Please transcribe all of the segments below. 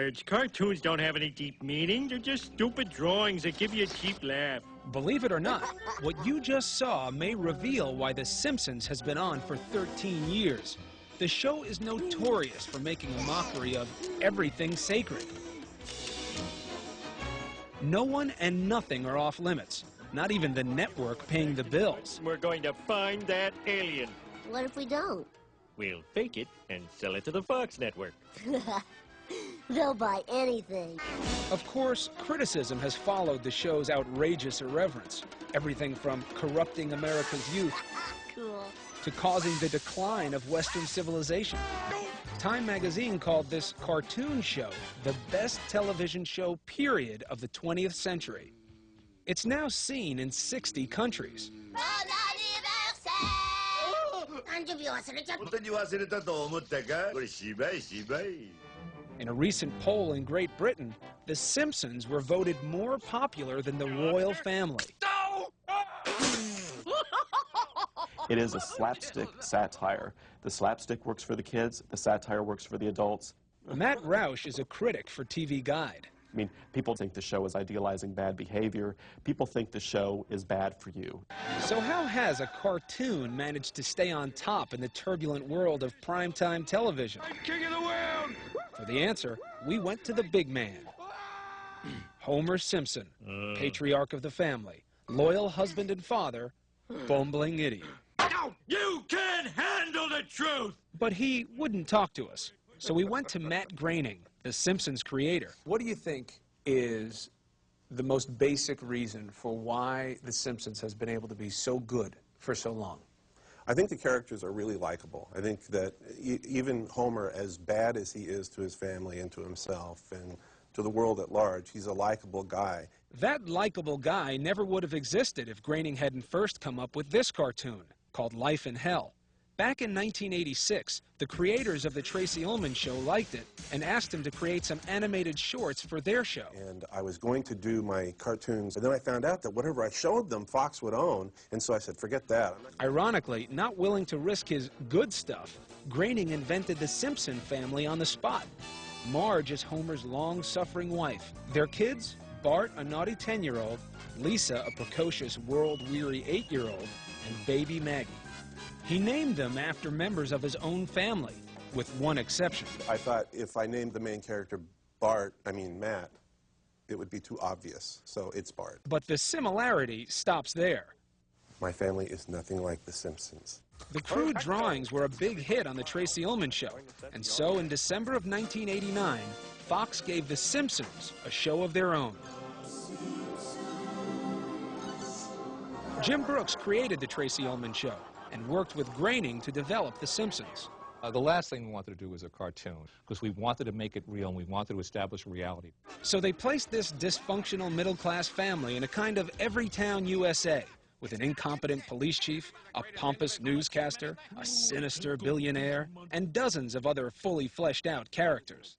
Marge. Cartoons don't have any deep meaning. They're just stupid drawings that give you a cheap laugh. Believe it or not, what you just saw may reveal why The Simpsons has been on for 13 years. The show is notorious for making a mockery of everything sacred. No one and nothing are off limits, not even the network paying the bills. We're going to find that alien. What if we don't? We'll fake it and sell it to the Fox network. They'll buy anything. Of course, criticism has followed the show's outrageous irreverence. Everything from corrupting America's youth Cool. to causing the decline of Western civilization. Time magazine called this cartoon show the best television show, period, of the 20th century. It's now seen in 60 countries. In a recent poll in Great Britain, The Simpsons were voted more popular than the royal family. It is a slapstick satire. The slapstick works for the kids, the satire works for the adults. Matt Roush is a critic for TV Guide. I mean, people think the show is idealizing bad behavior. People think the show is bad for you. So how has a cartoon managed to stay on top in the turbulent world of primetime television? King of the world! For the answer, we went to the big man. Homer Simpson, patriarch of the family, loyal husband and father, bumbling idiot. You can't handle the truth! But he wouldn't talk to us. So we went to Matt Groening, The Simpsons creator. What do you think is the most basic reason for why The Simpsons has been able to be so good for so long? I think the characters are really likable. I think that even Homer, as bad as he is to his family and to himself and to the world at large, he's a likable guy. That likable guy never would have existed if Groening hadn't first come up with this cartoon, called Life in Hell. Back in 1986, the creators of The Tracy Ullman Show liked it and asked him to create some animated shorts for their show. And I was going to do my cartoons, and then I found out that whatever I showed them, Fox would own, and so I said, forget that. Ironically, not willing to risk his good stuff, Groening invented the Simpson family on the spot. Marge is Homer's long-suffering wife. Their kids, Bart, a naughty 10-year-old, Lisa, a precocious, world-weary 8-year-old, and baby Maggie. He named them after members of his own family, with one exception. I thought if I named the main character Matt, it would be too obvious, so it's Bart. But the similarity stops there. My family is nothing like The Simpsons. The crude drawings were a big hit on The Tracy Ullman Show, and so in December of 1989, Fox gave The Simpsons a show of their own. Jim Brooks created The Tracy Ullman Show and worked with Groening to develop The Simpsons. The last thing we wanted to do was a cartoon, because we wanted to make it real and we wanted to establish reality. So they placed this dysfunctional middle-class family in a kind of Everytown USA, with an incompetent police chief, a pompous newscaster, a sinister billionaire, and dozens of other fully fleshed-out characters.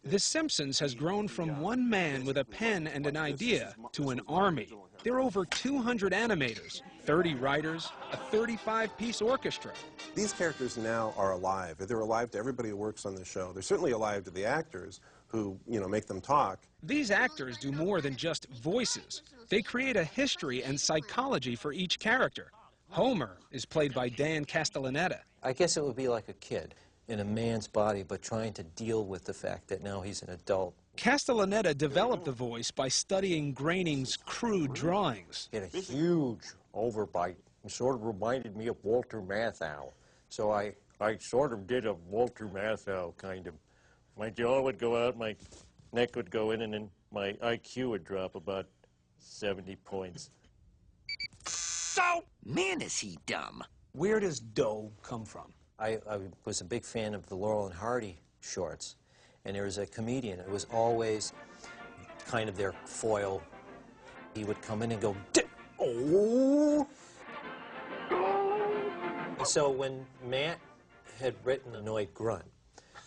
The Simpsons has grown from one man with a pen and an idea to an army. There are over 200 animators, 30 writers, a 35-piece orchestra. These characters now are alive. They're alive to everybody who works on the show. They're certainly alive to the actors who, make them talk. These actors do more than just voices. They create a history and psychology for each character. Homer is played by Dan Castellaneta. I guess it would be like a kid in a man's body, but trying to deal with the fact that now he's an adult. Castellaneta developed the voice by studying Groening's crude drawings. He had a huge overbite. It sort of reminded me of Walter Matthau. So I sort of did a Walter Matthau kind of. My jaw would go out, my neck would go in, and then my IQ would drop about 70 points. So, man, is he dumb. Where does dough come from? I was a big fan of the Laurel and Hardy shorts, and there was a comedian. It was always kind of their foil. He would come in and go, oh! So when Matt had written Annoyed Grunt,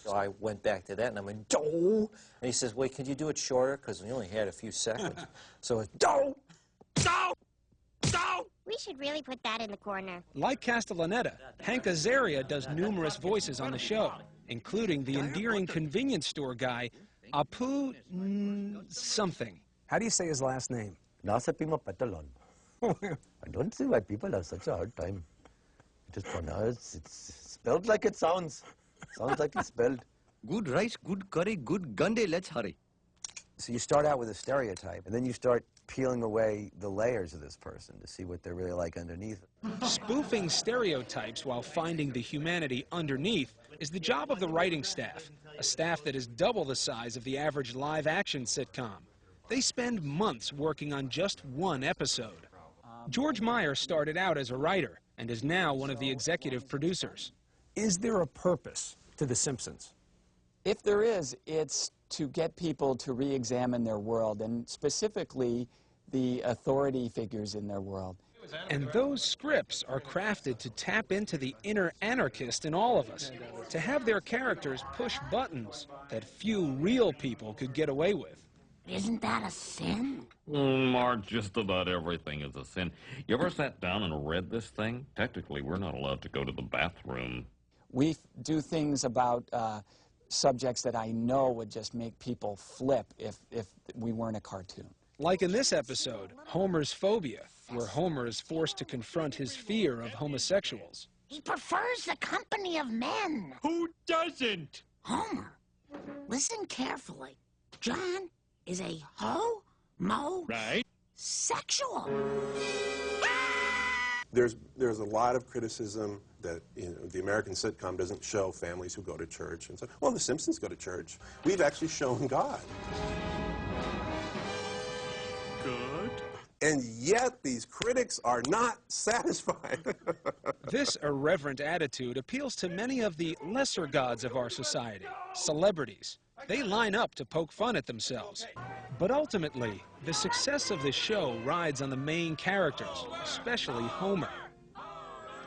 So I went back to that, and I went, "Doh!" And he says, "Wait, can you do it shorter? Because we only had a few seconds." So it's, "Doh! Doh! Doh!" We should really put that in the corner. Like Castellaneta, Hank Azaria does numerous voices on the show, including the endearing convenience store guy, Apu something. How do you say his last name? Nasapima Patalon. I don't see why people have such a hard time. Just pronounce it's spelled like it sounds. Sounds like it's spelled. Good rice, good curry, good gunde, let's hurry. So you start out with a stereotype, and then you start peeling away the layers of this person to see what they're really like underneath. Spoofing stereotypes while finding the humanity underneath is the job of the writing staff, a staff that is double the size of the average live-action sitcom. They spend months working on just one episode. George Meyer started out as a writer and is now one of the executive producers. Is there a purpose to The Simpsons? If there is, it's to get people to re-examine their world, and specifically the authority figures in their world. And those scripts are crafted to tap into the inner anarchist in all of us, to have their characters push buttons that few real people could get away with. Isn't that a sin? Marge, just about everything is a sin. You ever sat down and read this thing? Technically, we're not allowed to go to the bathroom. We do things about subjects that I know would just make people flip if we weren't a cartoon. Like in this episode, Homer's Phobia, where Homer is forced to confront his fear of homosexuals. He prefers the company of men. Who doesn't? Homer, listen carefully. John is a homosexual. There's a lot of criticism that the American sitcom doesn't show families who go to church. And so, well, The Simpsons go to church. We've actually shown God. Good. And yet these critics are not satisfied. This irreverent attitude appeals to many of the lesser gods of our society, celebrities. They line up to poke fun at themselves. But ultimately, the success of the show rides on the main characters, especially Homer.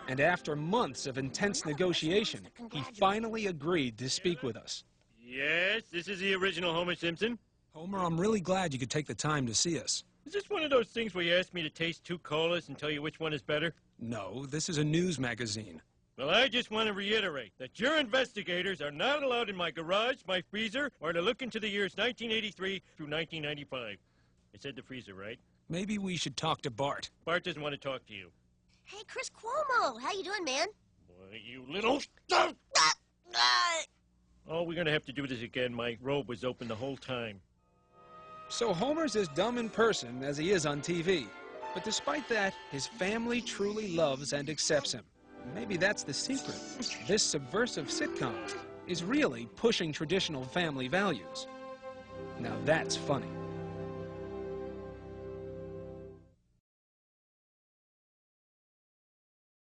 And after months of intense negotiation, he finally agreed to speak with us. Yes, this is the original Homer Simpson. Homer, I'm really glad you could take the time to see us. Is this one of those things where you ask me to taste 2 colas and tell you which one is better? No, this is a news magazine. Well, I just want to reiterate that your investigators are not allowed in my garage, my freezer, or to look into the years 1983 through 1995. I said the freezer, right? Maybe we should talk to Bart. Bart doesn't want to talk to you. Hey, Chris Cuomo, how you doing, man? Why, you little... Oh, we're going to have to do this again. My robe was open the whole time. So Homer's as dumb in person as he is on TV. But despite that, his family truly loves and accepts him. Maybe that's the secret. This subversive sitcom is really pushing traditional family values. Now that's funny.